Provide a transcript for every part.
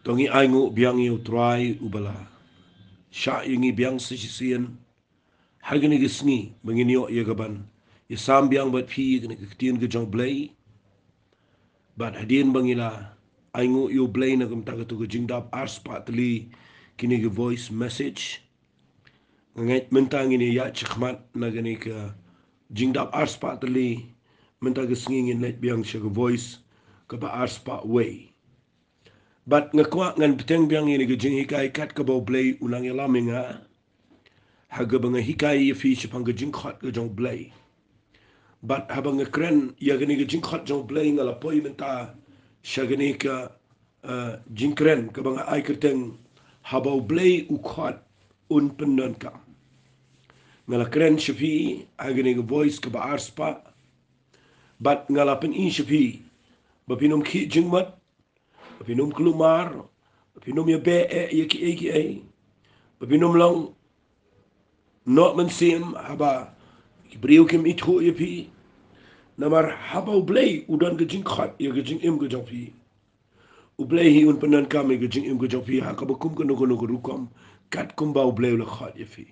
Tongi aingu biang iu try ubala. Sya ingi biang sisisian. Hagini gisngi menginio ia gaban. Ya sam biang bat fi kini ketien ke jong Blei. Bat hadien bangila. Aingu iu Blei na kumta tu ke jingdap ars patli kini ke voice message. Ngait mentang ini ya cikmat na gini ke jingdap ars patli. Mentang gisngi ngin net biang siya ke voice ke ba ars pat way. Bat ngakwa ngan peteng biang ini ke jing hikai kat ke bau Blei ulang ilaminga. Haga banga hikai ya fi sipang ke jing Khot ke jong Blei. Bat habang ngakren ya gani ke jing Khot jong Blei ngala poi menta siya gani ke jing kren ke banga ai keteng habau Blei u Khot un Pyndonkam. Ngala kren siya agani ke voice ke ba arspa. Bat ngala pen in siya bapinum ki jing mat bapinum kelumar bapinum ya be ya ki bapinum long not mensim haba Brio kim itho yepi namar haba Blei udan ke jing Khot ya ke jing im ke jong pi u Blei hi un Pyndonkam ke jing im ke jong pi ha ka bakum ke no rukam kat kum ba Blei le Khot yepi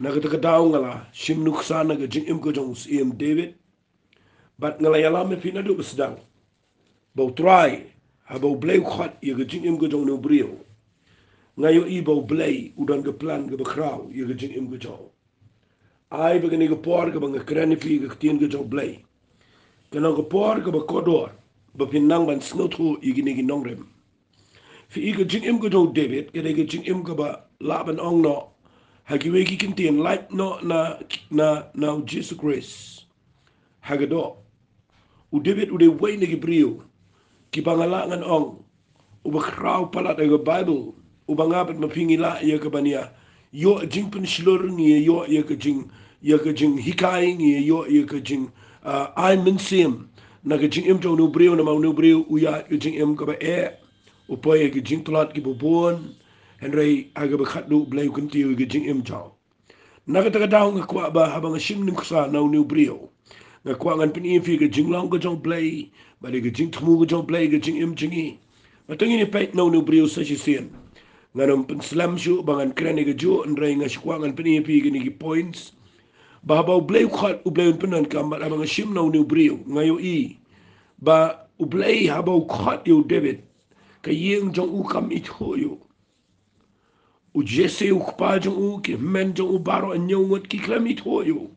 na ke ta daung ngala sim nuksana ke jing im ke jong sim David bat ngala yala me pi na do besdang bau try haba Blei Khot ya ke jing im ke jong no brio ngayo i bau Blei udan ke plan ke bakrau ya ke jing im ke jong ai begini ke por ke bang keren fi ke tien ke jong Blei kana ke por ke ba kodor ba pinang ban snothu igini gi nongrem fi ke jing im ke jong David ke ke jing im ke ba laban ong no ha ki we ki kintien like no na Jesus Christ ha ke do u David u de we ne ki brio ki bangala ngan ong u ba krau pala de Bible u bangabat mapingi la ya ke bania yo jing pen shlur ni yo ya ke jing hikai ni yo ya ke jing ai men sim na ke jing im jong no brio na mau no brio u ya ke jing im ka ba u po ya ke jing tlat ki bobon henry aga ba khadu Blei kun ti ke jing im jong na ka ta daw nga kwa ba habang sim ning sa na no brio nga kwa ngan pin fi ke jing long ke jong Blei ba de ke jing tmu ke jong Blei ke jing im jingi matangi ni pet no brio sa si sien nganom pen slam shu bangan krene ke jo ndrai nga shkwa ngan pen pi ke ni points ba ba Blei Khot u Blei Pyndonkam ba abang shim no new brio ngayo i ba u Blei haba Khot yo David ka yeng jong u kam it ho yo u Jesse u kpa jong u ki men jong u baro an ngot ki klam it ho yo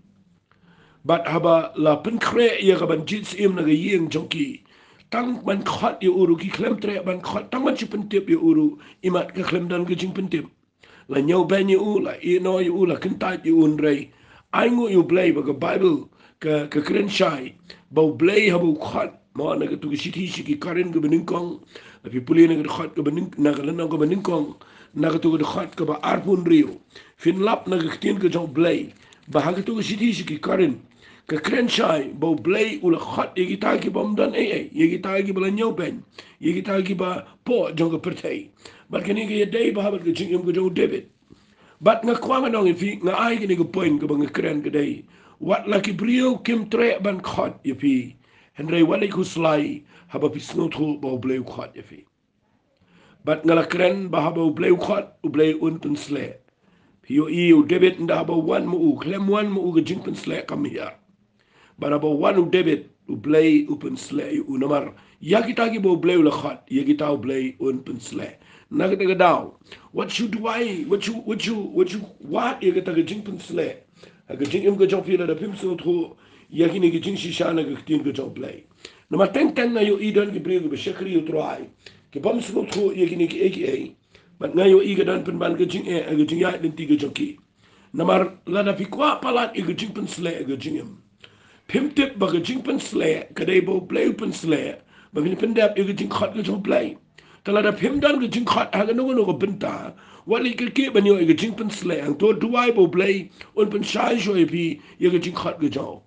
bat haba la pen kre ya ka ban jits im na ga yeng jong ki tang ban Khot yo uru ki klam tre ban Khot tang man chupen tip yo uru imat ka klam dan ga jing pen tip la nyau ben yu la i no yu la kentai yu unrei ai ngu yu Blei ba ka Bible ka kren shai ba Blei ha bu Khot ma na ka tu ki sithi ki karen ka bening kong la pi puli na ka Khot ka bening na ka lana ka bening kong na ka tu ka Khot ka ba arpun rio fin lap na ka tien ka jong Blei ba ha ka tu ki sithi ki karen ka kren shai ba Blei ula Khot ye ki ta ki bom dan ye ki ta ki ba nyau ben ye ki ta ki ba po jong ka pertai bat kini ke day ba habat ke jing im ke jong David bat nga kwanga nong ifi nga ai kini ke point ke bang keren ke day wat la ki brio kim tre ban Khot ifi henry wali ku slai haba pi snot ho ba Blei Khot ifi bat nga la keren ba haba Blei Khot u Blei un pen sle pi yo i u David nda haba wan mu u klem wan mu u ke jing pen sle kam ya bara ba wan u David u Blei u pen sle u namar ya kita ki bo Blei u la Khot ya kita u Blei un pen sle nagadaga daw what you do I what you get a jing pen sle a jing im go jong fila da pim so tro ya kini ge jing shisha na ge tin go jong Blei no ma ten ten na yo idan ge brio be shekri yo try ke bam so tro ya kini ge aka but nga yo iga dan pen ban ge jing ge jing ya den ti ge jong ki na mar la da fi kwa palat ge jing pen sle ge jing im pim tip ba ge jing pen sle ka dei bo Blei pen sle ba ni pen dap ge jing Khot ge jong Blei tala da pim dan ke jing Khot ha no no benta wali ke ke ban yo ke jing pen sle ang to duai bo Blei un pen shai jo pi ye ke jing Khot ke jo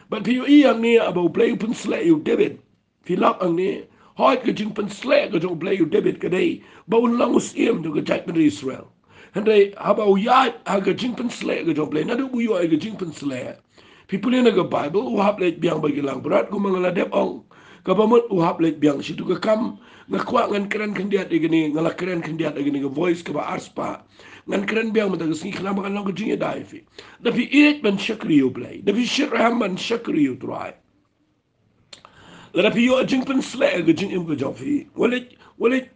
ban pi yo i ang ni abo Blei pen sle yo David fi lap ang ni hoi ke jing pen sle ke jo Blei yo David ke dei ba un lang us im do ke jak pen Israel hande haba o ya ha ke jing pen sle ke jo Blei na do bu yo ke jing pen sle people in the Bible who have like biang bagi lang berat ko mangala dep ong Kabamot uhap let biang situ ke kam ngakwa ngan keren kendiat igini ngala keren kendiat igini ke voice ke ba arspa ngan keren biang mata gesni kenapa kan lang kejingnya daifi tapi it ban syakri you Blei tapi syirham ban syakri you try tapi yo jing pen sle ke jing im ke jofi walit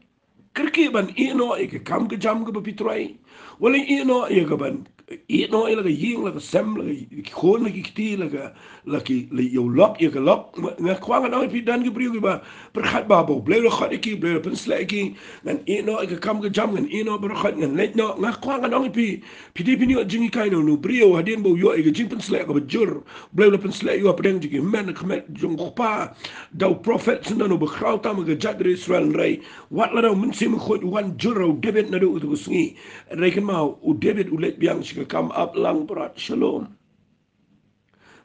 kerki ban ino ke kam ke jam ke bapitrai walit ino ke ban ino laga ying laga sem laga khon lagi kiti laga lagi yo lok ke lok ngakwang an pi dan ke brio ke ba perkhat ba bo Blei khot iki Blei pen sle iki ngan ino ke kam ke jam ngan ino berkhat ngan let no ngakwang an pi pidi pini jingi kai no nu brio hadin bo yo ke jing pen sle ke bejur Blei pen sle yo pedeng jingi men khamet jong pa dau prophet sendano bekrau tam ke jadri Israel rei wat la dau mensim khot wan juro David na do tu sngi rei kan mau u David u let biang shika come up lang prat shalom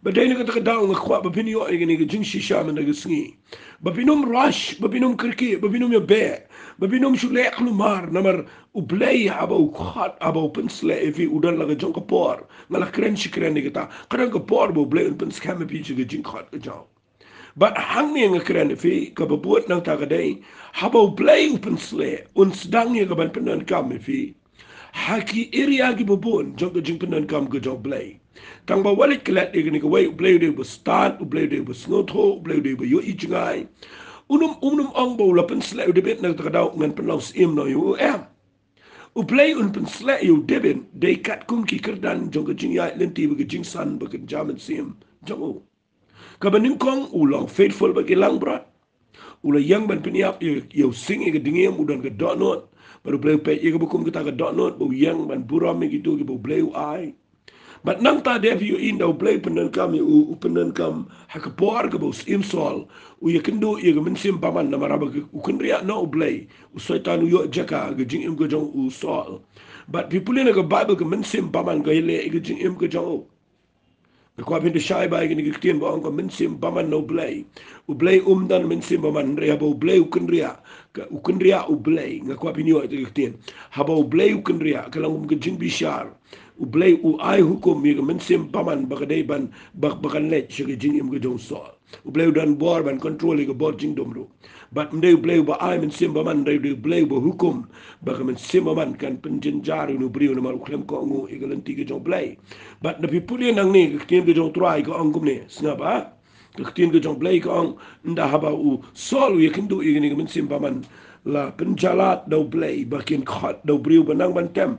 badai ni kata kadang ngakwa bapini yo igini ke jing shisha men ke sngi bapinum rush bapinum kirki bapinum yo be bapinum shule klumar namar u Blei haba u Khot haba u pensle evi udan laga jong kapor ngala kren shikren ni kita kadang kapor bo Blei un pens kame pi ke jing Khot ke jong but hang ni ngakren fi ka babuat nang tagadai haba Blei u pensle un sedang ni ka ban Pyndonkam fi haki area gi babon jong ke jing Pyndonkam ke jong Blei tang ba walit kelat de ni ko wai Blei de bu start u Blei de bu snotho Blei de bu yo i jingai unum ong bo la pensle u de bet nang tagadau ngan penlaus im no yu em u Blei un pensle yu debin de kat kum ki kerdan jong ke jing ya lenti bu ke jing san bu ke jaman sim jong u kabanin kong ulang faithful bagi lang brat ula yang ban peniap ye sing ke dingem udan ke donot baru Blei pe ye ke bukum kita ke donot bu yang ban buram gitu ke bu Blei ai but nang ta dev you in dau Blei Pyndonkam u Pyndonkam hakapor ke bu imsol u ye kendo ye ke mensim paman na maraba ke u kendria no Blei u soitan u yo jaka ke jing im ke jong u sol but people in the Bible ke mensim paman ke le ke jing im ke jong Kwa pintu syai bai kini kitian ba angka mensim paman no Blei. U Blei dan mensim paman ria ba u Blei ukendria u Blei ngakwa pinyo itu kitian. Haba u Blei ukendria kalang ke jing bishar. U Blei u ai hukum mi mensim paman bakadai ban bakan let syege jing im ke jong sol. U Blei dan bor ban kontrol ke bor jing domru. But mendai Blei ba ai mensim paman dari Blei ba hukum baka mensim paman kan penjenjar nu brio na maru klem ko ngu igalenti ke jong Blei. But napi puli nang ni kitian ke jong try ko angkum ni sengapa kitian ke jong Blei ko ang nda haba u sol ye kindu ye ni mensim paman la penjalat dau Blei bakin Khot dau brio banang bantem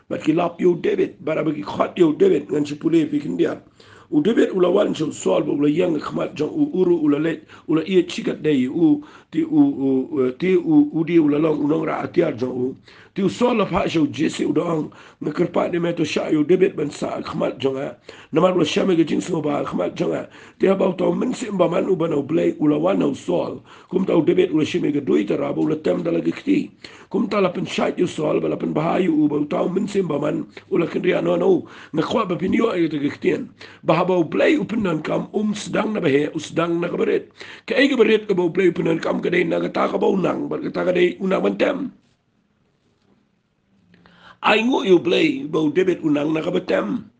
bat kilap yo David bara bagi Khot yo David ngan sepule fikin dia u David ulawan so sol bo ula yang khmat jong u uru ula let ula ie chikat dei u ti u di ula long unong ra atiar jong u ti u sol la pha so jesse u dong ngekerpa de meto sha yo David ban sa khmat jong a namar ula shame ge jing so ba khmat jong a ti ba to men sim ba man u ban u Blei ulawan u sol kum ta u David ula shime ge doi tara bo ula tem dala ge kti kum ta la pen shait yo sol ba la pen bahayu u ba ta men sim ba man ula kendria no ngakwa ba pinyo ay te ge ktien haba u Blei u Pyndonkam sedang na bahe sedang na kabaret ka ay kabaret ka ba u Blei u Pyndonkam kadai na kata ka ba unang bar kata kadai unang bantem ay ngu yu Blei ba u David unang na kabatem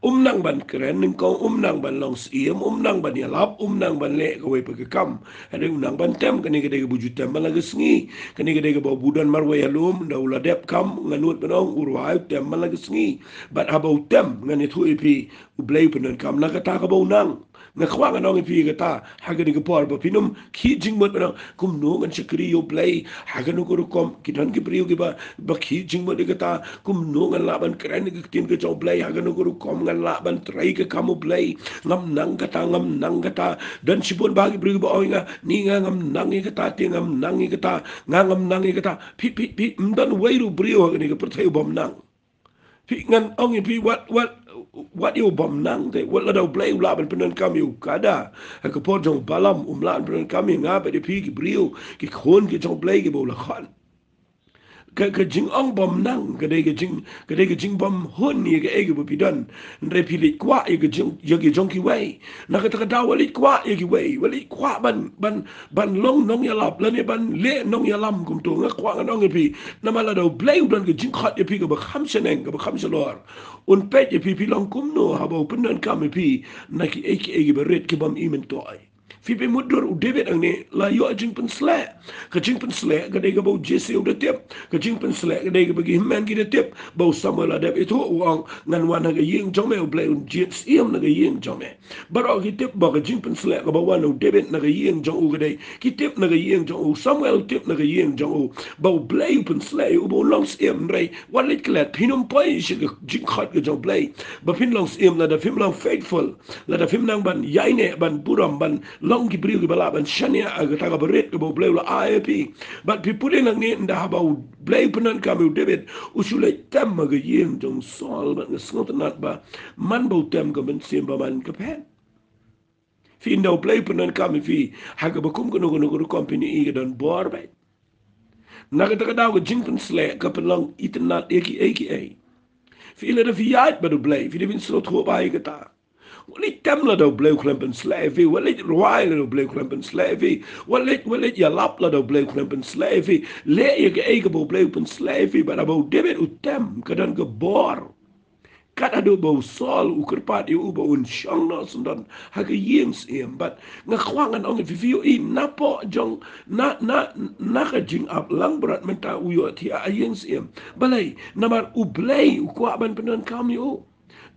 nang ban keren ning ko nang ban long siem nang ban yalap nang ban le ko we pagkam ade nang ban tem kani gede buju tem ban lagi sngi kani gede ba budan marwe yalum da ula dep kam nganut banong urwai tem ban lagi sngi bat habau tem ngani thu ipi u Blei Pyndonkam na kata ka ba nang ngakwa nganong ipi kata hagani ke por ba pinum ki jingmot banong kum no ngan sikri yo Blei haganu ko kom kidan ki priyo ki ba ki jingmot kata kum no ngan laban keren ki tin ke jong Blei haganu ko kom ngan la ban trai ke kamu Blei ngam nang kata dan sipun bagi beri ba oinga ni ngam nang kata ti ngam nang kata ngam nang kata pi mdan wairu brio ni ke pertai bom nang pi ngan ong pi what you bom nang te what la Blei la ban Pyndonkam you kada ke por jong balam la Pyndonkam nga ba de pi ki brio ki khon ki jong Blei ki bo la khan ke jing ong bom nang ke de ke jing bom hun ye ke ege bu pidan ndre pilit kwa ye ke jong ki wei na ke ta da walit kwa ye ki wei walit kwa ban long nong ya lap la ne ban le nong ya lam kum to nga kwa nong pi na mala do Blei udan ke jing Khot ye pi ke ba kham seneng ke ba kham selor un pet ye pi long kum no ha bo Pyndonkam pi na ki ege ba ret ke bom imen to ai Fi pe mudur u David ang ni la yo jing pen sle. Ka jing pen sle ka dei ka bau Jesse u de tep. Ka jing pen sle ka dei ka bagi man ki de tep. Bau Samuel adep itu uang ngan wan ha ga yeng jong me u Blei un jits iem na ga yeng jong me. Baro ki tep ba ka jing pen sle ka ba wan u David na ga yeng jong u ga dei. Ki tep na ga yeng jong u Samuel tep na ga yeng jong u. Bau Blei pen sle u bau longs iem rei. Wan lit klet pinum poi shi ga jing Khot ga jong Blei. Ba pin longs iem la da fim long faithful. La da fim nang ban yaine ban buram ban long ki brio ki bala ban shania aga taga beret ko Blei la IAP but pi pulin ang ni nda Haba Blei Pyndonkam u David usule tem ga yeng jong sol ban ngot nat ba man bo tem ga ben sim ba man ka pen fi ndo Blei Pyndonkam fi haga ba kum ko no company i ga don bor ba naga taga daw ga jing pen sle ka pen long itnat eki fi le da fi yat ba do Blei fi de bin slot go ba ga ta Walit temla do Blei klempen slavi, walit royal do Blei klempen slavi, walit ya lapla do Blei klempen slavi, le je ge egebo Blei pen slavi, but abo David utem kadan gebor. Kat ado bau sol ukerpat yu uba un shang na sundan haga yings em but nga khwangan ong viviu I napo jong na ka jing up lang berat menta uyo ti a yings em balai namar u Blei u kwa ban Pyndonkam yu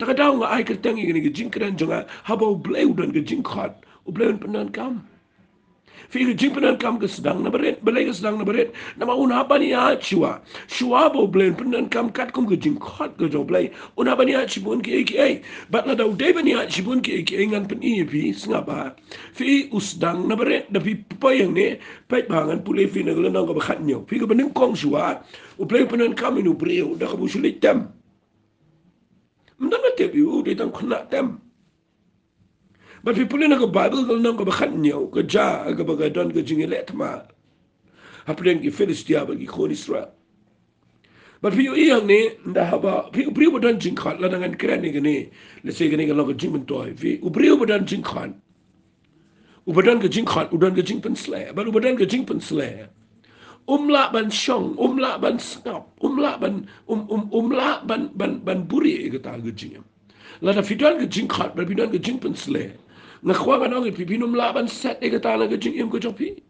takadaw nga ay kertang ingin jing kran jonga Haba u Blei udan ge jing Khot u Blei Pyndonkam fi ge jing Pyndonkam ke sedang na beret Blei ke sedang na beret nama un Haba ni a shua bo Blei Pyndonkam kat kum ge jing Khot ge jong Blei un Haba ni a chibun ke aka bat la daw David ni a chibun ke aka ngan pen I fi sngaba fi usdang na beret da fi payang ne pait bangan pulai fi na glenang ka bakhat nyo fi ge beneng kong shua u Blei Pyndonkam inu breu da ka bu shulit tem mdanga tep yu di tang khna tem but people in the Bible go nang ka bakhat nyo ka ja ka baga don ka jingile tma haplen ki Philistia ba ki khon Israel but fi iyang ni nda Haba fi ubri bodan jing Khot la dangan kran ni gani le se gani ka lo ka jing toy fi ubri bodan jing Khot ubadan ka jing Khot udan ka jing pen sle but ubadan ka jing pen sle umla ban shong umla ban snap umla ban umla ban buri ka ta ga jing la da fidan ka jing Khot ba fidan ka jing pen sle nga khwa ga nang pi pinum la ban set e ka ta la ka jing em ko jong pi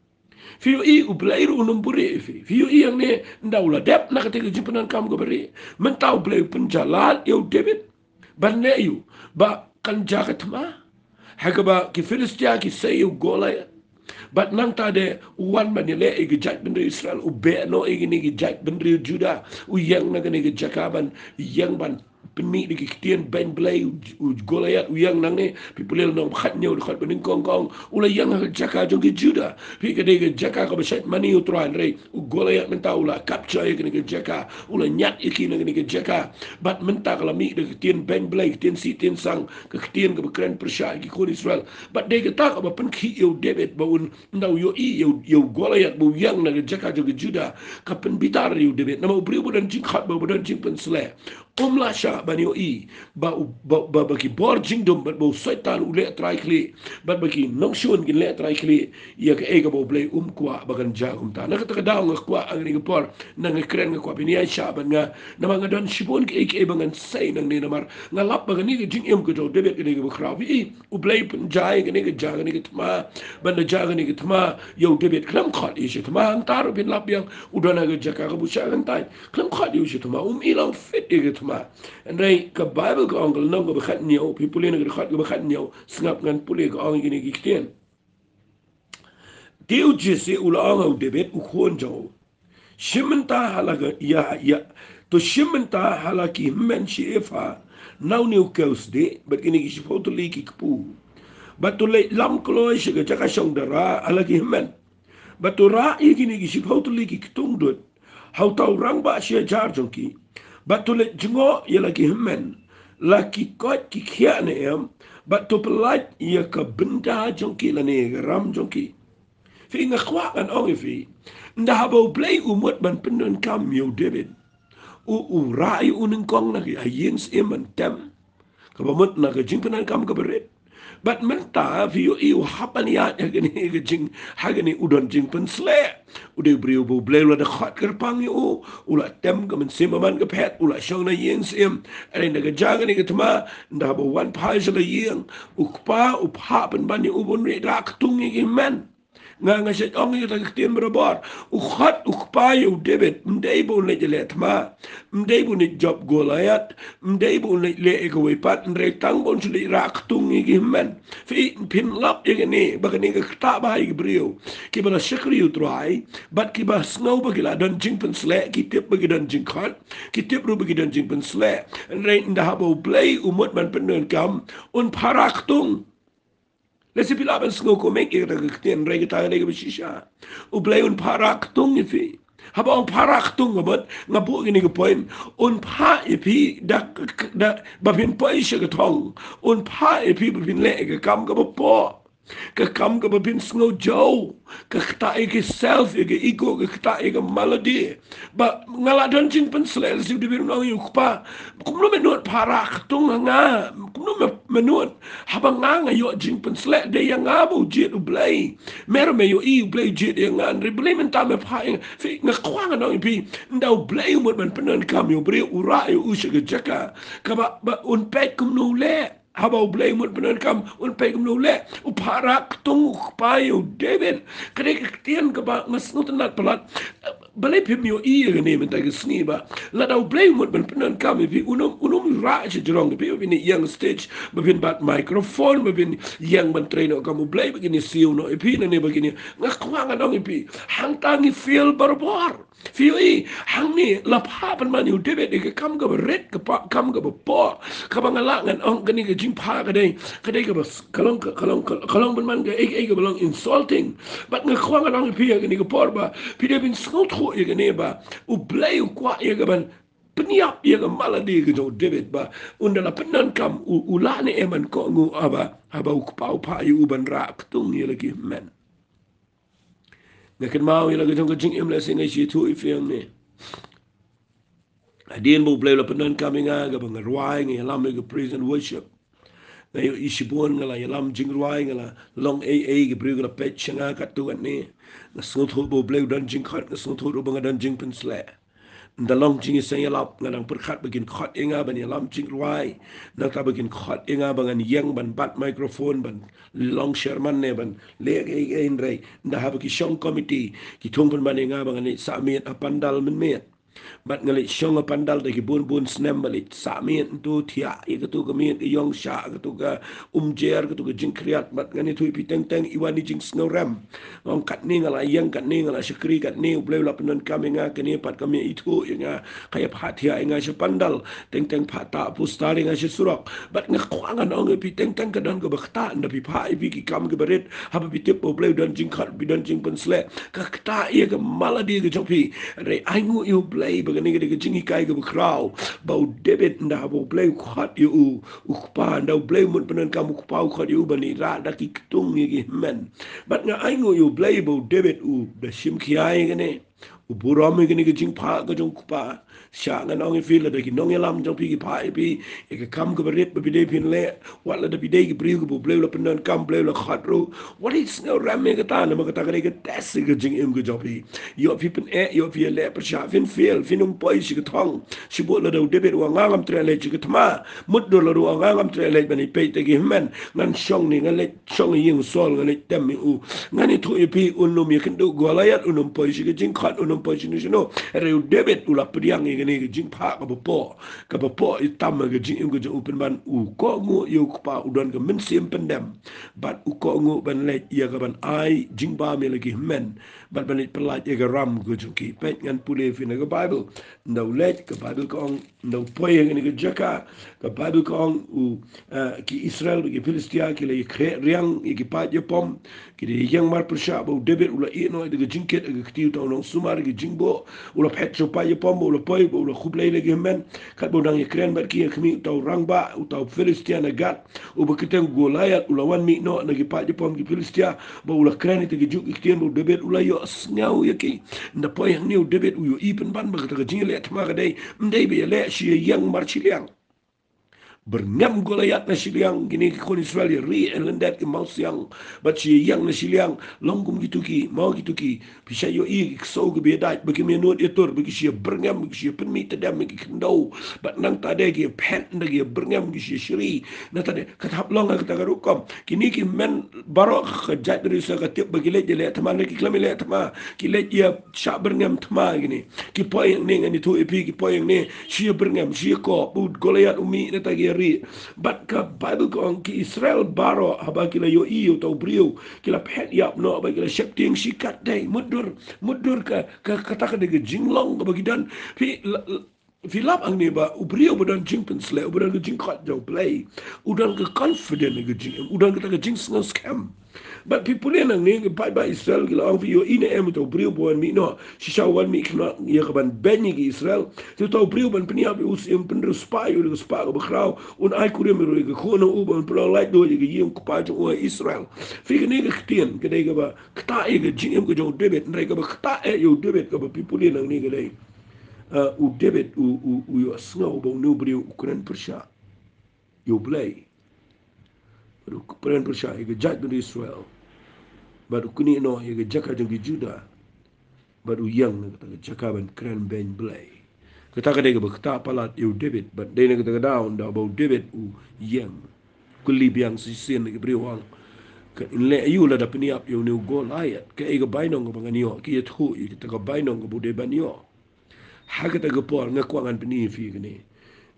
fi I u Blei ru num buri fi I yang ne ndaula dep na ka te ka jing Pyndonkam go bari men tau Blei pen jalal yo David ban ne yu ba kan jagat ma haga ba ki Philistia ki say yu Goliath but nang tade wan manile igi jak bendri Israel u be no igi ni jak bendri Juda u yang na gani jakaban yang ban penmi di kitien ben Blei u Goliath u yang nang ne pipulel no khat nyu khat bening kong kong u la yang jaka jong Juda pi ke de jaka ko besat mani u tran re u Goliath menta u la capture igi ni jaka u la nyat iki na gani jaka but menta kala mi de kitien ben Blei kitien si tien sang ke kitien ke bekran persya igi ko Israel but de ke tak apa pen ki eu David baun ndau yo I yo Goliath bu yang na jaka jong Juda ka pen bitar yo David nama ubri budan jing Khot ba budan jing pen sle la sha ban yo I ba ki bor jing dum ba saitan u le trai kli ba ki nong shun ki le trai kli ya ka ega bo Blei kwa ba kan ja ta na ka ta daw nga kwa ang ni por na nga kren nga kwa binia sha ban nga na mga don shibon ki eke bangan say nang ni namar nga lap ba ni jing em ko jo David ki ba kraw I u Blei pen jai ni ga ja ni tma ban na ja ni tma yo David klam Khot I shi tma ang taru bin lap yang udana ga jaka ka bu sha kan tai klam Khot I shi tma ilang fit I tma and rai ka Bible ko ang nang ga bakhat nyo people in ga Khot ga bakhat nyo sngap ngan puli ko ang gini gikten Tiu Jesse ulang au David u khon jo shimenta halaga ya to shimenta halaki men shi efa now new coast de but gini gi foto liki kpu but to le lam kloy shi ga jaka shong dara halaki men but to ra gini gi foto liki ktung dot how tau rang ba shi jar jonki but to le jingo ya laki men laki kot ki khia ne em but to pelat ya ka benda jonki la ne ram jonki fi nga kwa kan ong fi nda Haba Blei umut ban Pyndonkam yo David u rai uning kong na ki ayens eman tem ka bamut na ka jing Pyndonkam ka beret but menta fi yo I u hapaniat ya gani ka jing hagani udon jing pen sle udah beri ubu Blei ulah dekat kerpang you ulah tem ke mensimaman ke pet ulah syang na yeng sim ada nak jaga ni ketema dah bawan pai sela yeng ukpa upha pen ban you ubun rak tung ni men nga set ong yu tak tien berabor u Khot u kpai u David mdei bu le let ma mdei bu ni job Goliath mdei bu le e ko pat ndre tang bon sli rak tung gi men fi pin lap ye ni ba ni ka ta ba i brio ki ba shakri u try but ki ba snow ba gila don jing pen sle ki tip ba don jing Khot ki tip ru ba don jing pen sle ndre nda ba Blei umot ban Pyndonkam un parak tung Lesi pila ben sengo ko mek ira ketian rega ta rega besisha. U Blei un parak tung ifi. Haba on parak tung abot ngabu gini ko poin un pa ifi da babin poi sha ka tong un pa ifi babin le ka kam ka po. Ka kam ka babin sengo jau ka kta ke self ke ego ka kta ke maladi ba ngala don jing pen sel si de bir no yu pa kum no menut parak tung nga kum no menut haba nga yo jing pen sel de yang abu jet u Blei mer me yo i Blei jet yang an Blei men ta me pa fi nga kwang no pi ndau Blei mo man Pyndonkam yo bre ura yo u shega jaka ka ba un pet kum no le Haba Blei mut Pyndonkam un pegum no le u parak tung pai u David krek tien ka ba ngasnut nat palat Blei pim yo i ne men ta sni ba la da Blei mut Pyndonkam vi unum ra che jrong bi ni young stage ba bin bat microphone ba bin young ban trainer kam Blei begini siu no pi ne begini ngakwang dong pi hang tangi feel barbor Fioi hang ni lapapan man yu David ke kam ka red ke kam ka po ka bangalangan ong kani ke jing pa ka dai ka bas kalong ban man ke ke belong insulting but nga kwang ang pi ke ni ke por ba pi de bin skot ho ye ne ba u Blei u kwa ye ka ban peniap ye ka maladi ke jo David ba undala Pyndonkam ulane eman ko ngu aba u pa yu ban rak tung ye lagi men Ngakan mau yang lagi jangka jing imla singai si tu ifiang ni. Adien bu Blei la Pyndonkam inga ga bang ruai ngi lam ga praise and worship. Ngayo isibon ngala lam jing ruai ngala long ga bri ga pet changa ka tu ni. Ngasngot ho bu Blei dan jing Khot ngasngot ho bang dan jing pen sle. Ndalong jing isang yalap ngadang perkhat begin Khot inga ban lam jing ruai. Nak ta begin Khot inga bangan yang ban bat microphone ban long sherman ne ban le rei nda ha ki shong committee ki thong ban ban inga bangan ni samiet apandal men met bat ngali shong apandal de ki bun snem balit samiet tu thia i ka tu ka miet yong sha ka tu ka jer ka tu ka jing kriat bat ngani tu pi teng teng iwani jing sngoram ngong kat ni ngala yang kat ni ngala shkri kat ni Blei la Pyndonkam inga kani pat kami itu inga kaya phathia inga pandal teng teng phata pustari inga surak bat ngakwangan ong pi teng teng ka dan ka bakta nda pi pha i ki kam ke berit haba pi tip Blei dan jing Khot bi dan jing pen sle ka kta ia ka maladi ke jopi re aingu yu Blei bagani ke jing kai ke krau bau David nda haba Blei Khot yu ukpa nda Blei mut Pyndonkam ukpa Khot yu bani ra da ki tung ye men bat nga aingu yu Blei bau David da sim kiai ke ne buram ke jing pha ka jong kupa sha nga nong fi la de ki nong lam jong pi ki pha pi e ka kam ka berit bi de pin le wat la de bi de ki bri ku Blei la Pyndonkam Blei la Khot ru what is no ram me ka ta na ma ka ta ka tes ka jing im ka jopi yo fi pen yo fi le per sha fin feel fin um poi shi ka thong shi bo la de David wa ngam tre le chi ka thma mut do la ru ngam tre le bani pe te ki men ngan shong ni ngan le shong yin sol ngan le tem mi u ngan ni thu pi unum ye kan do Goliath unum poi shi ka jing Khot unum poi shi no re David ula priang ni jing pha ka po itam ga jing im ga open ban u ko ngu yu pa udon ga men sim pendam bat u ko ngu ban le ya ga ban ai jing ba me lagi men bat ban it pelat ya ga ram ga jung ki pet ngan pule fi na ga Bible no let ka Bible ko no poye ni ga jaka ka Bible ko u ki Israel ki Filistia ki le riang ki pa je pom ki de yang mar persha bo David ula no ga jing ket ga ktiu to no sumar ga jing bo ula pet so pa je pom ula poi ula khublei le ge men kat bo dang ye kren bat ki khmi to rangba u to Filistia na gat u ba kiteng Goliath ula wan mi no na gi pa je pom ki Filistia bo ula kren te gi juk ki bo David ula yo ngau ye ki na poi hang ni David u yo ipen ban ba ga jing le tma ga dei ndei be le shi yang mar chi liang berngam Goliat na siliang gini kon Israel ri elendat ke mau siang bat si yang na siliang longkum gitu ki mau gitu ki bisa yo I so ke bedat bagi menut itur bagi si berngam bagi si penmi tadam bagi kendau bat nang tade ki pen ndagi berngam bagi si shiri na tade katap long ka tagarukom kini ki men barok khajat dari sa katip bagi le jele tama ki klami le tama ki le ya sya berngam tama gini ki poing ni ngani tu epi ki poing ni si berngam si ko bud Goliat umi na tagi bat ka Bible ko ki Israel baro haba kila yo I tau brio kila pet yap no ba kila shakting sikat dai mudur ka kata ka de jinglong ka bagi dan Filap ang ni ba ubrio badan jing pensle udan ke jing Khot jau Blei udan ke confident ke jing udan ke jing scam but people yang ni bye Israel gila ang yo ine em to brio buan mi no si shawan mi kena ya kaban benyi ke Israel tu to brio ban penia bi us em pendru spy u spa ko krau un ai kurie mi ro ke kono u ban pro light do ke yim ko pa jo Israel fi ke ni ke tien ke dei ke ba kta e ke jing em ko jo debet ndai ke ba kta e yo debet ke ba people yang ni ke dei u debet u yo snow bo no brio ukran persha yo Blei ukran persha ke jat dari Israel baru kini no ye jaka jang di Juda baru yang ne kata jaka ban kran ben Blei kata kade ke kata palat yo David but de ne kata down da bo David u yang kuli biang sisen ke briwang ke le yu la da peniap yo ne go layat ke e ke bainong ke banganio ki et hu ye kata ke bainong ke bude banio ha kata ke por ngakwangan peni fi kene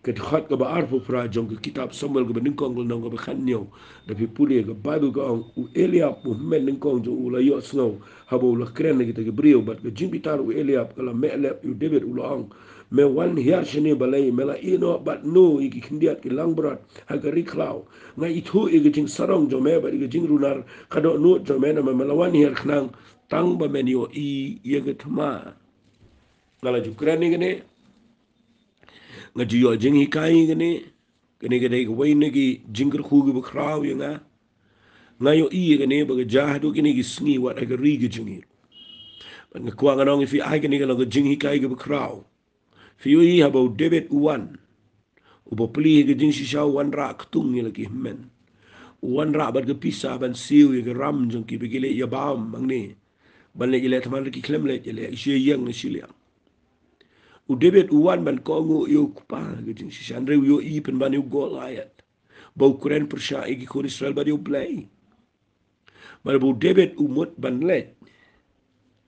ket Khot ke baar pu pra jong ke kitab Samuel ke beningkong ke nong ke khanyo da pi puli ke Bible ke u Eliab u men ningkong jo u la yo snow habo la kren ke te brio bat ke jimbitar u Eliab kala melep u David u long me wan hiar shini balai mela ino bat no iki kindiat ke langbrat ha ke riklau ngai itu e ke jing sarong jo me ba ke jing runar kado no jo me na mela wan hiar knang tang ba menio I ye ke thma ngala ju kren ni ne ngaji yo jing hikai gane kene gade ko wayne gi jingr khugi bu khraw yanga ngayo I gane ba jahdu kene gi sngi wat aga ri gi jingi ba ngakwa nganong fi ai kene ga jing hikai gi bu khraw fi yo I habo David uwan ubo pli gi jing shisha wan ra ktung ni lagi men wan ra ba ga pisa ban siu gi ram jong ki begile ya bam mangne ban le ile tamal ki klem le ile she yang ni shilia u David uwan ban ko ngo yo kupa gajing si Andre yo I pen ban yo go layat bau kuren persya igi kon Israel ba yo Blei bar bu David umut ban let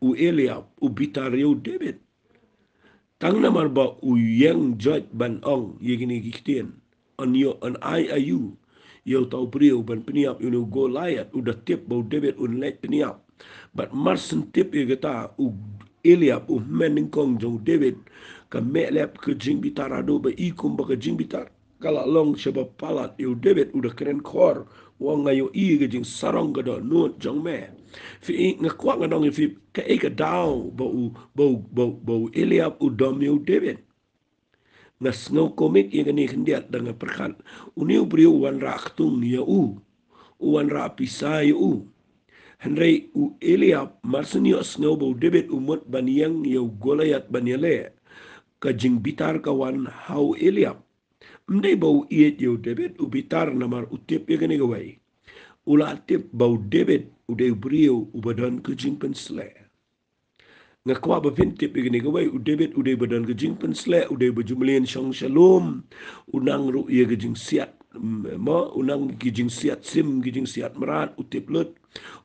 u Eliab u bitar yo David tang namar ba u yang judge ban ong yegini gikten on yo an I ayu yo tau brio ban peniap yo go layat u da tip bau David un let peniap but marsen tip ye gata u Eliab u meningkong jong David ka melep ke jing bitar ado ba ikum ba ke jing bitar kala long shaba palat yo David udah keren kor wong ngayo I ke jing sarong ga do not jong me fi ngakwa ngadong fi ka e ka daw ba u Eliab u dom yo David ngas ngau komit ye gani khendiat dengan perkhan uniu brio wan ra khtung ya u wan ra pisai u Henry u Eliab marsenio ngau ba David umut baniang yo Goliat baniale ka jing bitar kawan hau Eliab mdai bau iet yo David u bitar namar utip ye gani gawai ula tip bau David u de brio u badan ke jing pensle ngakwa ba pintip ye gani gawai u David u de badan ke jing pensle u de bajumlien shong shalom unang ru ye ke jing siat ma unang ke jing siat sim ke jing siat merat utip lut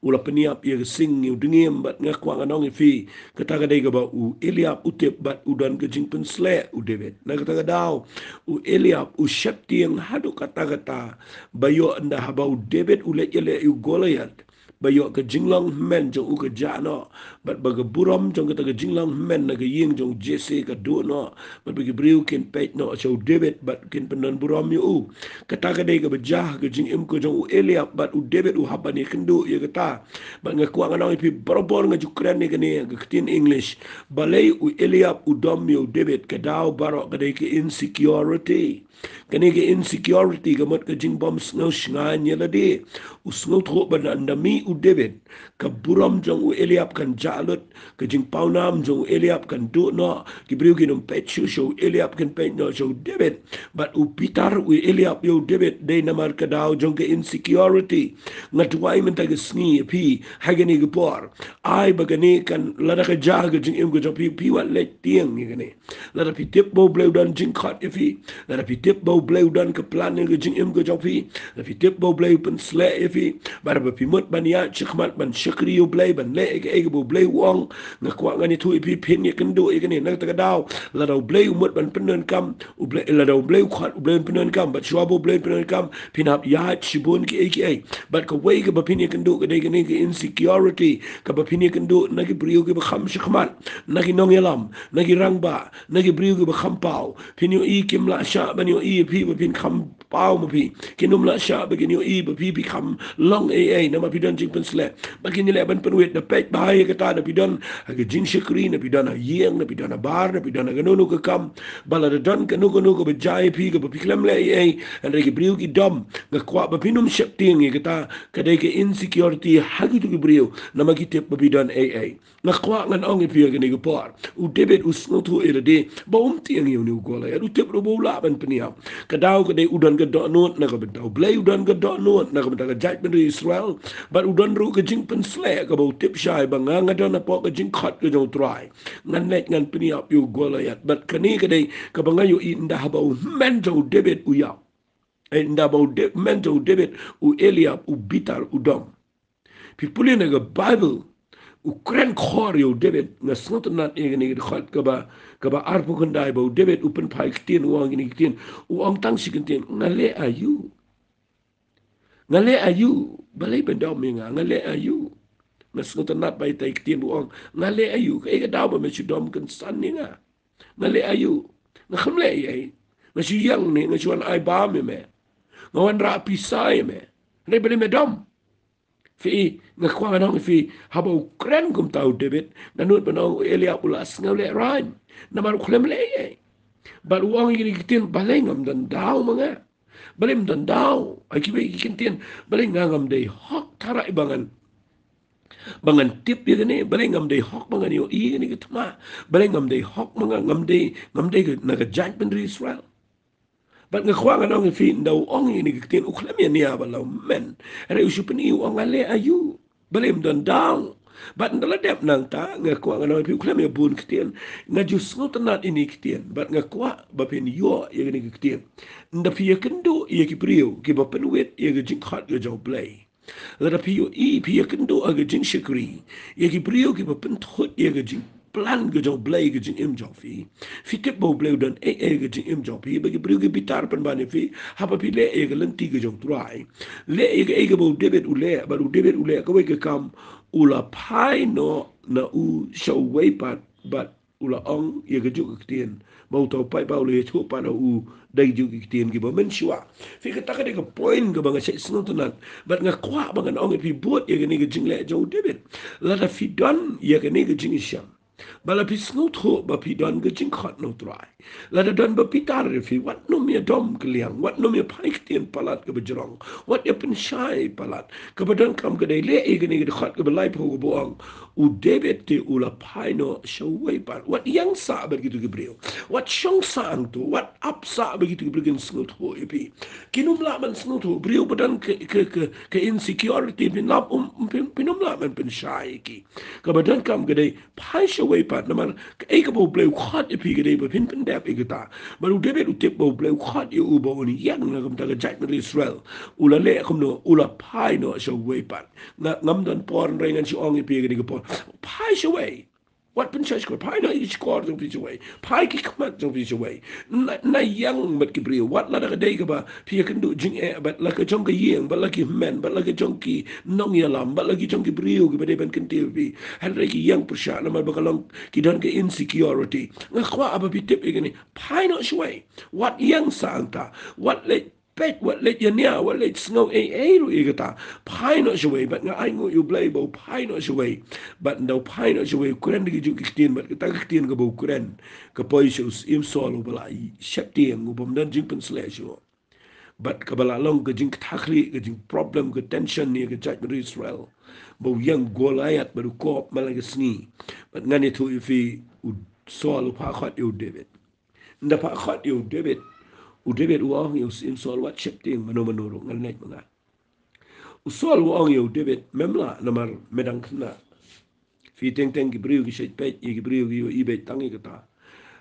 ula peniap ye sing yu dengim bat ngakwa nganong fi kata gadai ga ba u Eliab utip bat udan ke jing pensle u David na kata daw u Eliab u shakti yang hadu kata bayo anda haba u David u le u Goliat bayo ke jinglong men jong u ke jano bat baga buram jong kata ke jinglong men na ke ying jong Jesse ke do no bat bagi briu ken pet no so David bat ken penan buram yu kata gadai ga bejah ke jing im ko jong u Eliab bat u David u haba ni kendu ye kata bat ngakwa nganong pi borobor ngajukran ni kene ke tin English balai u Eliab u dom yu David ke daw barok gadai ke insecurity kene ke insecurity gamot ke jing bom snau shngan ye lade usngau tho ban andami u David ka buram jong u Eliab kan jalut ka jing paunam jong u Eliab kan do no ki briu ki nom pet show Eliab kan pet no show David but u Peter u Eliab yo David de namar ka daw jong ka insecurity ngatuai menta ka sngi pi hagani ka por ai bagani kan lada ka jaga jing im go pi wat let tiang ni gani lada pi tip bo bleu dan jing Khot fi lada pi tip bo bleu dan ka plan ni jing im go pi lada pi tip bo bleu pen sle fi bar ba pi mut ban ya chikmat ban shikri yo blei ban le ke bo bleu wong na kwa ngani tu pi pin ye kan do ye gani na ta ka daw lada bleu mut ban Pyndonkam u blei lada bleu Khot u bleu Pyndonkam but shwa bo bleu Pyndonkam pinap ya chibun ki aka but ka way ka ba pin ye kan do ka de gani ka insecurity ka ba pin ye kan do na ki brio ki ba kham shikmat na ki nong yalam na ki rangba na ki brio ki ba kham pau pin yo i kim la sha ban yo i pi ba pin kham pau ma pi kinum la sha ba kin yo i ba pi kham long na ma pi don jing pen sle ba kin le ban pen wet na pet ba ye ka ta na pi don ha ke jing shikri na pi don a yeng na pi don a bar na pi don a ganu ka kam bala da don ka nu ka ba jai pi ka ba pi klam le an re ki brio ki dom ga kwa ba pinum shep ting ye ka ta ka de ke insecurity ha ki tu ki brio na ma ki tep ba pi don na kwa ngan ong pi ga ni ka por u David u snot hu de ba tiang yo ni ko la ya u tep ro bo la ban pen ya ka daw ka de udan ka do not na ka ba daw Blei udan ka do not na ka ba ka jaj ben Israel but udan ru ka jing pen sle ka ba tip shai ba nga nga don na po ka jing Khot ka jong try ngan net ngan pen ya yu go la ya but ka ni ka de ka ba nga yo in da ba men jo David u ya nda ba men jo David u Eliab u Bitar u dom people in the Bible Ukren khor yo David na snot nat e ni Khot ka ba arpo kandai ba David upen pai ktin wang ni ktin u ong tang sikentin ngale ayu balai benda menga ngale ayu na snot nat bai tai ktin wang ngale ayu ka e daw ba me chudom kan san ni nga ngale ayu na khamle ai na shi yang ni na chuan ai ba me ngawan ra pisai me ne bele me dom fi nga kwa nong fi haba ukren kum tau David na nut banong Eliab ulas ngale rain na mar khlem le bal wong yi kitin balengam dan daw mga balem dan daw ai ki be kitin balengam dei hok tarai bangan tip ye ne balengam dei hok bangan yo i ni kitma balengam dei hok mga ngam dei na ga jaj ben Israel but nga kwa nga nong fi ndaw ong ni kitin ukhlem ya niya balaw men re usupni ong ale ayu balem dan daw but ndala dep nang ta nga kwa nga nong fi ukhlem ya bun kitin nga jus ngot nat ini kitin but nga kwa ba pin yo ye ni kitin nda fi ye kendo ye ki priyo ki ba pen wet ye ga jing Khot ga jaw Blei la pi yo i pi ye kendo ga jing shikri ye ki priyo ki ba pen thot ye ga jing plan ga jaw Blei ga jing im jaw fi tip bo Blei dan ga jing im jaw fi ba ki priyo ki bitar pan ba ne fi ha pa pi le ga lenti ga jaw trai le ga bo David u le ba u David u le ka we ka kam ula pai no na u show way but ula ong ye ga ju kitien mau to pai ba le chu pa na u dai ju kitien gi ba men shwa fi ka ta ka de ka point ga ba nga se snot na but nga kwa ba nga ong fi bot ye ga ni ga jing le jo David la da fi don ye ga ni ga jing sham bala pi snot ho ba pi don ga jing Khot no try la da don ba pi tar fi wat no me dom kliang wat no me pai kitien palat ga ba jrong wat ye pen shai palat ka ba don kam ga de le e ga ni ga Khot ga ba lai po go ong u David te ula pai no shawai par wat yang sa begitu gibril wat shong sa ang tu wat up sa begitu gibril snut ho ipi kinum la man snut ho brio badan ke insecurity pinap pinum la man pen shai ki ka badan kam gade pai shawai par na man e ka bo bleu Khot ipi gade ba pin dap e gata baru David u tip bo bleu Khot e u bo ni yang na kam ta ga jai Israel ula le kam no ula pai no shawai par na ngam dan por rengan si ong ipi gade ko pai away. What pen church ko pai na each quarter of each away. Pai ki kamat of each away. Na yang mat kibriyo. What la ka day ka ba pia kan do jing but la ka jong ka yeng but la ki men but la ka jong ki nong yalam but la ki jong ki briyo ki ba de ben kan TV. Hal ra ki yang persya na mal bakalong ki don ka insecurity. Nga kwa aba bitip igani pai no shway. What yang santa. What let pet what let ya nia what let snow ru igata pai no shwe but nga ai ngo you Blei bo pai no shwe but no pai no shwe kuren gi ju kistin but ta kistin ga bo kuren ka poi shus im solo bala shapti ngo bom dan jing pen slash yo But kabalalong ke jing takli ke jing problem ke tension ni ke judgment Israel. Bau yang Goliath baru kop malagasni. But ngani tu ifi soal upakhat yu David. Nda pakhat yu David. David uang yu sim soal wat shifting mano ngalnet mga. Soal uang yu David memla namar medang kena. Fi teng gibriu ki shet pet gibriu ki yu ibet tangi kata.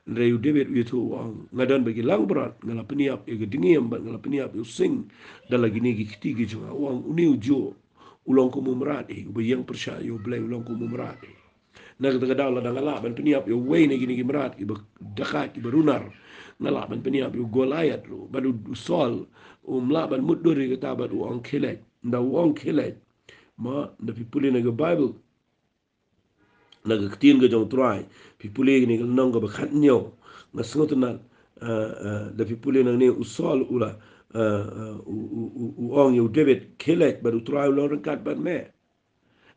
Rayu David itu wang ngadan bagi lang berat ngala peniap ya gedingiam bat ngala peniap yu sing dalagi ni kiti ki juga wang uni ujo ulang ko mumradi yang persya yu Blei ulang ko mumradi nak tagadaw la ngala ban peniap yu way ni gini gimrat ki dakat ki berunar ngala ban peniap yu Goliath ru badu sol la ban muddur ki tabat wang kilet nda wang kilet ma nda pipuli na Bible nagaktin ga jong try pipuli ni nang ga bakhat nyo na sngot na da pipuli nang ni usol ula uong yu David kilet baru try lo kat ban me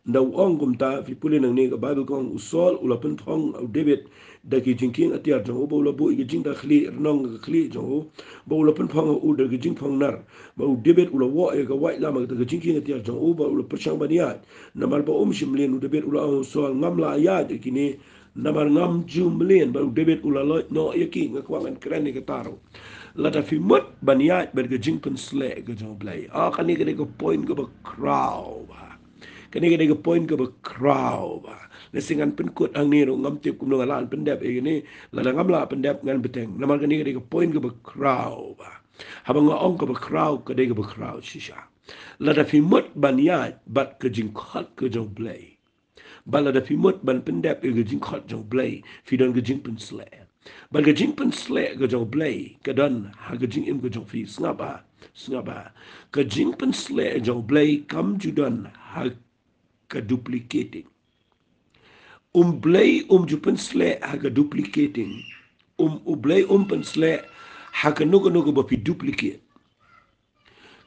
nda uong kum ta pipuli nang ni ga Bible kong usol ula pen thong David da ki jingking atiar jong bo la bo ki jing da khli nong ga khli jong bo la pen thong u da ki jing thong nar ba David ula wa ga wai la ma da ki jingking atiar jong ba ula persang baniat namar ba shimlin David ula usol ngam la ya kini namar ngam jumlin ba David ula lo no yaki ngakwangan kren ni kataro lata fi mut baniat ber ga jing pen sle ga jong Blei kan ni ga point ga ba crow kani ga point ga ba crow lesingan penkut ang ni ngam tip kum ngalan pendep ini la ngam la pendep ngan beteng namar kani ga point ga ba crow habang ong ga ba crow ka ga ba crow shisha la da fi mut baniat bat ka jing Khot ka jong Blei bala da fi mut ban pendep ga jing Khot jong Blei fi don ga jing pen sle ba ga jing pen sle ga jong Blei ka don ha ga jing im ga jong fi snaba ka jing pen sle jong Blei kam judan ha ka duplicating Blei jupen sle ha ka duplicating Blei pen sle ha ka nugo ba fi duplicate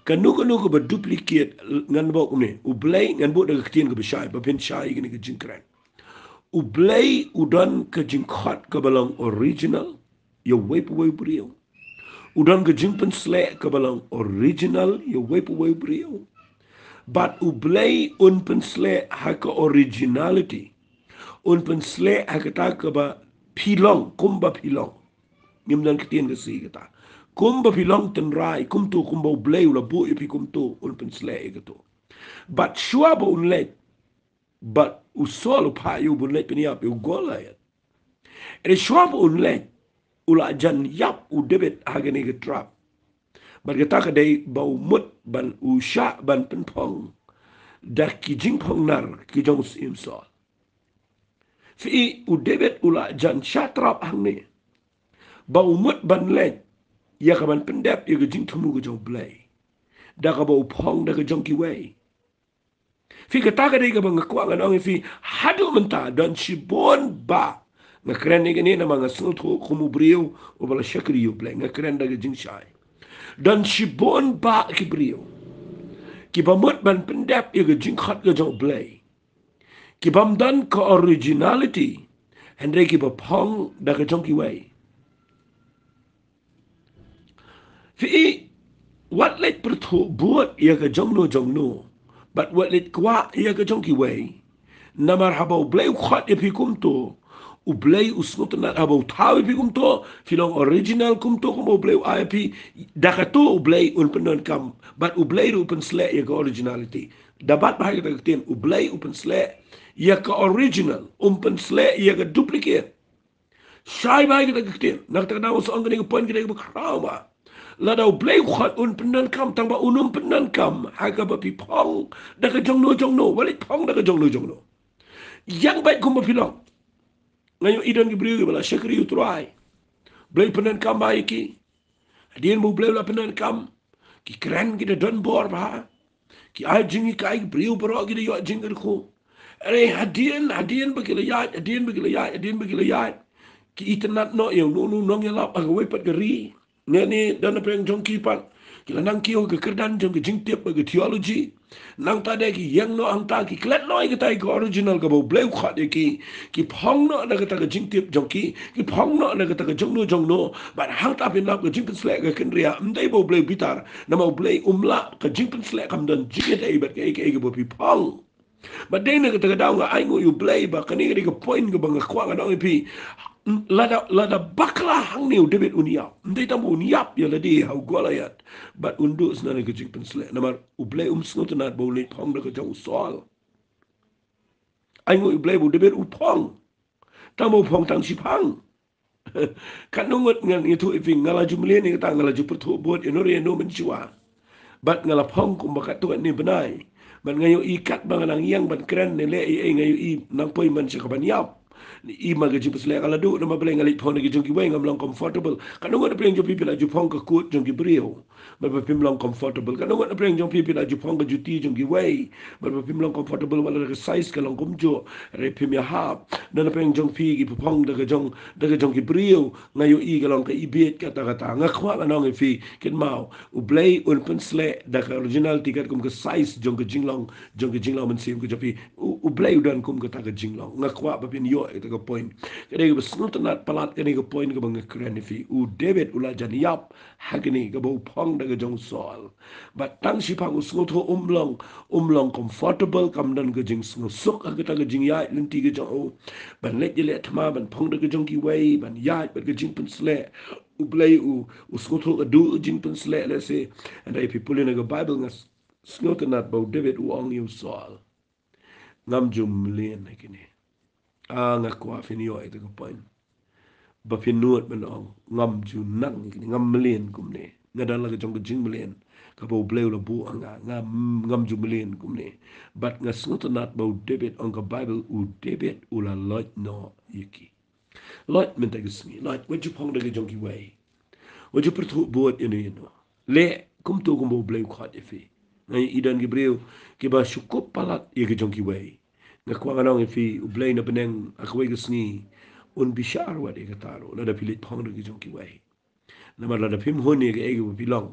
ka nugo ba duplicate ngan bok ni Blei ngan bo da ktien ka bashai ba pen shai ni ka jingkran Blei udan ka jing Khot ka balang original yo wep brio udan ka jing pen sle ka balang original yo wep brio but Blei pen sle ha ka originality pen sle ha ka ta ka ba pilong kumba pilong ngim dan ktien ka si kata kumba pilong ten rai kumtu kumba Blei ula bu ipi kumtu pen sle ka to but shua ba unlet but usol pa yu bunlet peniap yu Goliath ere shua ba unlet ula jan yap David hagani ka trap but kata ka day ba mut ban usha ban penpong da ki jing pong nar ki jong sim sol fi David ula jan shatrap hang ni ba mut ban let ya ka ban pendep ya ka jing thumu ka jong Blei da ka ba pong da ka jong ki wei fi kata ka day ka ba ngakwa nganong fi hadu menta dan shibon ba ngakren ni gani na mga snut kumu brio o bala shakri yu Blei ngakren da ka jing shai dan shibon ba ki brio ki ba mut ban pendep ya ka jing Khot ka jong Blei ki bam dan ka originality hendre ki ba pong da ka jong ki wei fi what let pertho buat ya ka jong no but what let kwa ya ka jong ki wei namar haba Blei Khot epi kumto Blei usnut na haba tawi pi kumto filong original kumto kumo Blei IP dakato Blei Pyndonkam but Blei pen sle ya ka originality dapat bahaya kita ketin Blei pen sle ya ka original pen sle ya ka duplicate shai bahaya kita ketin nak tak tahu soal kini point kita berkrama lada Blei Khot Pyndonkam tang ba Pyndonkam haga ba pi pong da ka jong no walit pong da ka jong no yang baik kumba filong ngayon idan gibriu bala shakri utrai Blei Pyndonkam ba iki adien mo Blei la Pyndonkam ki keren kita don bor ba ki ai jingi kai briu bro kita yo jingir ko are hadien bagila ya ki itanat no yo no ya lap aga wepat gari ngani dan apa yang jongki pat Kila nang kio ke kerdan jong ke jingtip ke theology. Nang tade ki yang no ang ta ki klet no ke tai ko original ke bo bleu khat ki phong no na ke ta ke jingtip jong ki phong no na ke ta ke jong no but hang ta pin nap ke jingtip slek ke kendria mdai bo bleu bitar na mo bleu umla ke jingtip slek kam dan jinget ai bat ke bo pi phong. But then na ke ta ke daw nga ai ngo you bleu ba kani ke point ke bang kwa nga no pi lada bakla hang niu debit uniap ndai tam uniap ya ladi hau golayat but undu snane ke jing pensle namar uble snot na bo le phong da ke jang sol ai ngo uble bu debit u phong tam bo phong tang si phang kan ngot ngan itu iping ngala jumle ni ta ngala ju perthu bot enore no menchua bat ngala phong kum bakat tu ni benai ban ngayo ikat banganang yang ban keren ne le ngayo I nang poi man se kaban yap I maga jumpa selek ala du nama beleng alit phone gi jungki weng am long comfortable kan ngot beleng jo pipi la ju phong ka kut jungki brio ba ba pim long comfortable kan ngot beleng jo pipi la ju phong ka juti jungki wei ba ba pim long comfortable wala ka size ka long kumjo re pim ya hap na beleng jong pi gi phong daga jong ki brio ngayo I ga long ka ibet kata kata ngakwa ka nong fi kin mau u blei un pen sle daga original tiket kum ka size jong ka jinglong men sim ka jopi u blei udan kum ka ta ka jinglong ngakwa ba pin yo ita ka point kene ga snut nat palat kene ga point ga bang kren fi u David ula jan yap hagni ga bo phong daga jong sol but tang si phang snut ho umlong comfortable kam dan ga jing snut sok ga ta ga jing ya linti ga jong ban let je le thma ban phong daga jong ki wei ban ya ban ga jing pun sle u blei u snut ho ga du jing pun sle le se and I people in ga bible ngas snut nat bo David u ong you sol ngam jum len kene nga kwa finio ito ko point ba finuot man ong ngam ju nang ni ngam melen kum ne nga dal la jong jing melen ka bo bleu la bu anga ngam ju melen kum ne but nga snot nat bo David on ka bible u David u la lot no yiki lot men ta gisni lot what you pong de jong ki way what you put board in no le kum to kum bo bleu khat ifi ngai idan gibreu ki ba shukup palat ye jong ki way nga kwa nganong fi ublay na beneng akway gasni un bishar wa de kataro la da pilit phang de jong ki wai na mar la da phim honi ge ege bilong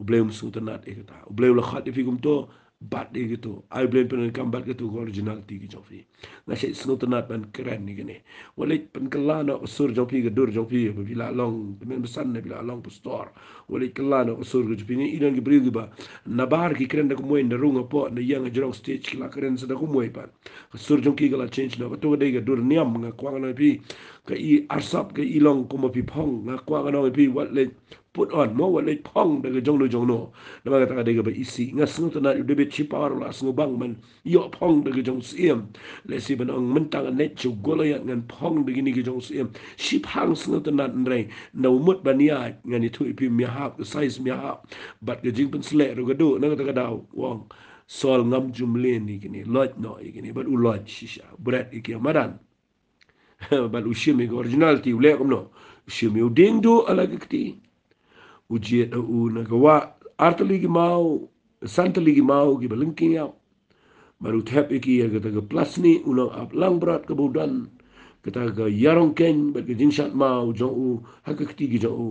ublay sutanat e kata ublay la khat fi gum to bat de gitu I blame pen kam bat gitu original ti ki jofi na shay sutanat ban keren ni gene wale pen kalana usur jofi ge dur jofi bi la long men besan ne bi la long pastor wale kalana usur ge jofi ni idan ge brigi ba na bar ki keren da ko moy na runga po na yang jong stage ki la keren sa da ko moy pan usur jofi ge la change na to de ge dur niam nga kwa na bi ka I arsap ka ilong ko mo pi phong nga kwa ka no pi what le put on mo what le phong daga jong no na ma ta daga ba isi nga snu ta na de be chi par la snu bang man yo phong daga jong sim le si ban ong men ta net chu golo ya ngan phong daga ni ga jong sim shi phang snu ta na re no mut ban ya nga ni thu pi mi ha size mi ha but ga jing pen sle ro ga do na ta ga daw wong sol ngam jum le ni kini lot no ikini but u lot shisha bret iki madan bal ushimi original ti ule komno ushimi uding do ala gikti ujiet u nagawa artali gi mau santali gi mau gi balingking ya baru tap iki ya kata plus ni ulang ap lang berat kebudan kata ga yarong ken bat ge jinshat mau jong u hakikti gi jong u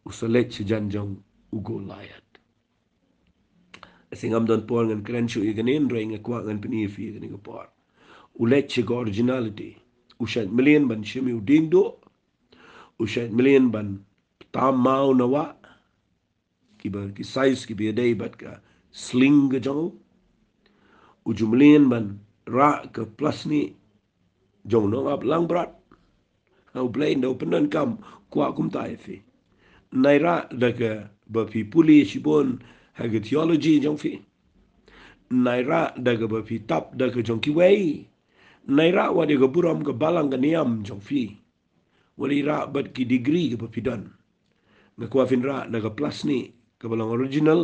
usalet sejan jong u go layat singam don pol ngan kren shu iganin reng kwa ngan pini fi ni ko por ulet che originality ushat million ban shimi uding do ushat million ban tam mau nawa kiba ki size ki be day bat ka sling ga jong ujumlian ban ra ka plus ni jong no ap lang brat au Blei no Pyndonkam kwa kum tai fi naira da ka ba fi puli shibon ha ga theology jong fi naira da ga ba fi tap da ka jong ki wei naira wa de ga buram ga balang ga niam jong fi wali ra bat ki degree ga ba fi dan na kwa fin ra da ga plus ni ka balang original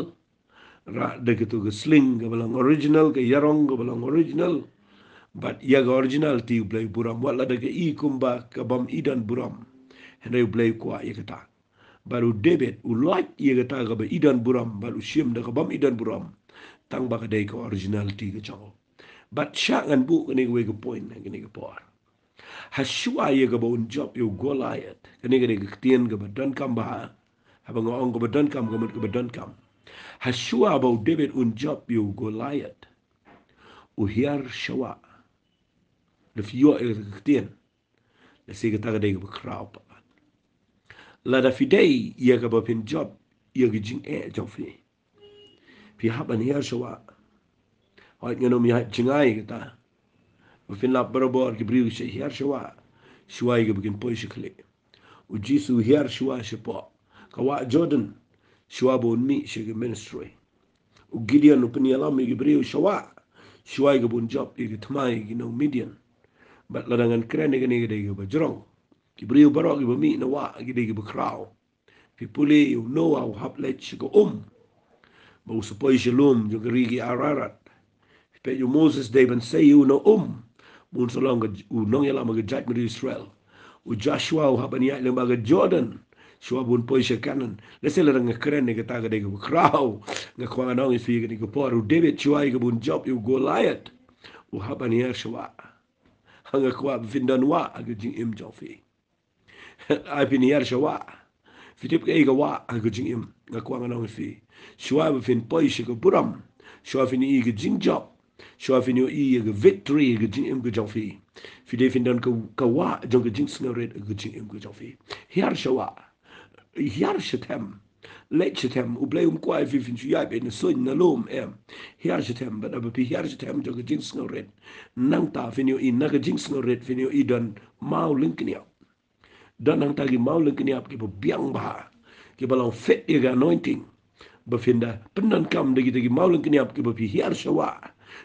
ra da ga to ga sling ga balang original ga yarong ga balang original but ya ga original ti Blei buram wala da ga I kumba ka bam idan buram hene Blei kwa ya kata baru David u like ya kata ga ba idan buram baru shim da ga bam idan buram tang ba ka dai ka original ti ga chang but shangan bu ni we ga point ni ga por hasua ye ga bon job yo Goliath kani ga de tien ga dan kam ba haba nga ong ga dan kam ga mut ga dan kam Hashua bau David un job yu Goliath. U hiar shawa. Le fio e ktien. Le sige taga de be krau pa. La da fidei ia ka ba pin job ia gi jing e jong fi. Fi haban hiar shawa. Hoit ngano mi hat jingai ta. Ba fin la barabor ki briu she hiar shawa. Shua i ga begin poi she kle. U jisu hiar shua she po. Ka wa Jordan shua bo mi she ga ministry. U Gideon u penialam i ga briu shawa. Shua i ga bun job i ga tmai gi no Midian. But la dangan kren i ga ni ga de ga ba jrong. Ki briu barok i ba mi na wa gi de ga ba krau. Fi puli u no au hap let she ga ba usapoi shalom jo ga rigi ararat. Pe yu Moses de ban say you no mun so long u nong yala mag jat mi Israel u Joshua u habani ya le mag Jordan shua bun poi she kanan le se la nga kren ne ga ta ga de ga krau nga kwa nong fi ga ni ga por u David shua ga bun job u Goliath u habani ya shua hanga kwa vindan wa ga jing im jo fi ai pin ya shua fi tip ga wa ga jing im nga kwa nong fi shua ba fin poi she ga buram shua fin i ga jing job shua fin yo i ga victory ga jing im ga jong fi fi de fin dan ka wa jong ga jing sngaret ga jing im ga jong fi hiar shua hiar shetem let shetem u blei kwa fi fin ya be na so na lom hiar shetem ba da ba pi hiar shetem jong ga jing sngaret nang ta fin yo i na ga jing sngaret fin yo i dan mau linknia dan nang ta gi mau linknia ki ba biang ba ki ba long fit ga anointing bafinda Pyndonkam dagi maulun keniap ke bapi hiar shawa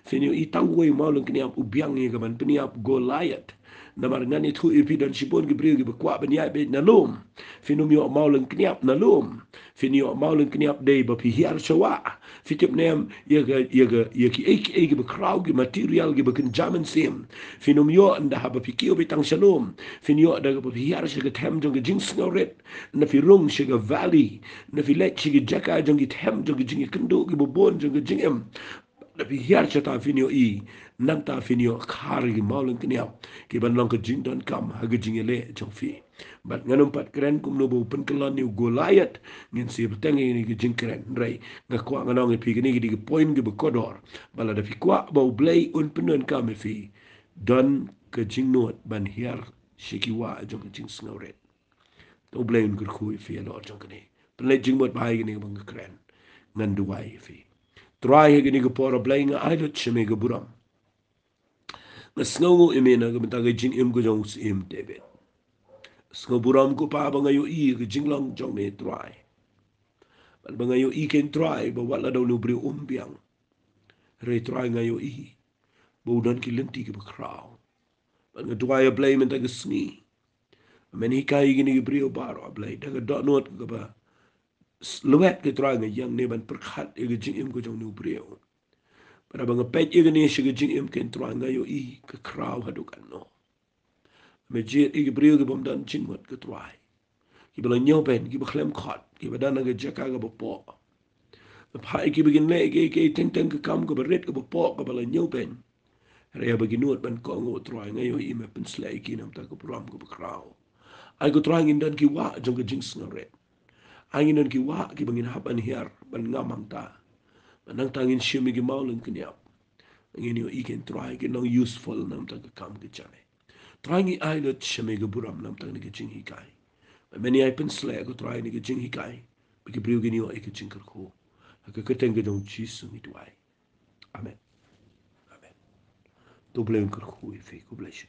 fenio itangwe maulun keniap ubiang ni gaban peniap Goliath namar ngani thu ipi dan sipon ke brio ke bakwa benya be nalum fenio mio maulun keniap nalum fenio maulun keniap dei bapi hiar shawa fitip nem ye ki ek bakrau ke material ke bakin jaman sim fenio mio anda ha bapi kio betang shalom fenio da bapi hiar shaga tem jong jing snoret na fi rung shaga valley na fi let shaga jaka jong hem jong jing kendo ke bobon jong jing em tapi hiar chata finio i nanta finio khari maulun kniap ke ban long ke jing don kam ha ge jing ele jong fi bat nganum pat kren kum no bo pen kelon ni Goliath ngin si beteng ni ke jing kren rai nga kwa nganong pi ni ke point ke bekodor bala da fi kwa bo Blei un penun kam fi don ke jing not ban hiar shikiwa jong ke jing sngoret to Blei un kur khu fi lo jong ke ni pen le jing mot bai ni bang kren ngan duai fi try gini ko pora Blei nga aidot cheme ga buram nga sngo imena ga mata ga jing im go jong im David sngo buram ko pa ba nga yo i ga jing long jong me try bal ba nga yo i ken try ba wala daw no bri biang re try nga yo i bo dan ki lenti ki ba kraw bal nga try a Blei men ta ga sngi men hi kai gini bri o baro Blei da ga dot not ga ba luet ke try nga yang ne ban perkhat e ga jing im go jong no bri o para bang pet i gani shi jing im ken truanga yo i ka kraw hadukan no me je i brio ge bom dan jing wat ka try ki bala nyo ben ki ba khlem Khot ki ba dan ga jaka ga bo po pa ki begin le ke teng teng ka kam ga ba ret ga bo po ga bala nyo ben re ba gi not ban ko ngo truanga yo i me pen slay ki nam ta ko pram ga ba kraw ai go truang in dan ki wa jong ga jing snore ai in dan ki wa ki bangin haban hiar ban ngamang ta nang tangin shimi gi maulun kniap ngin yo iken try ke no useful nam ta kam ke chane try ngi ai lot shimi gi buram nam ta ni ke jing hi kai many I pen sle go try ni ke jing hi kai bi ke briu gi ni o ke jing kar ko ka ke teng ge dong chi su mi tuai amen amen to blem kar ko fi ko bless you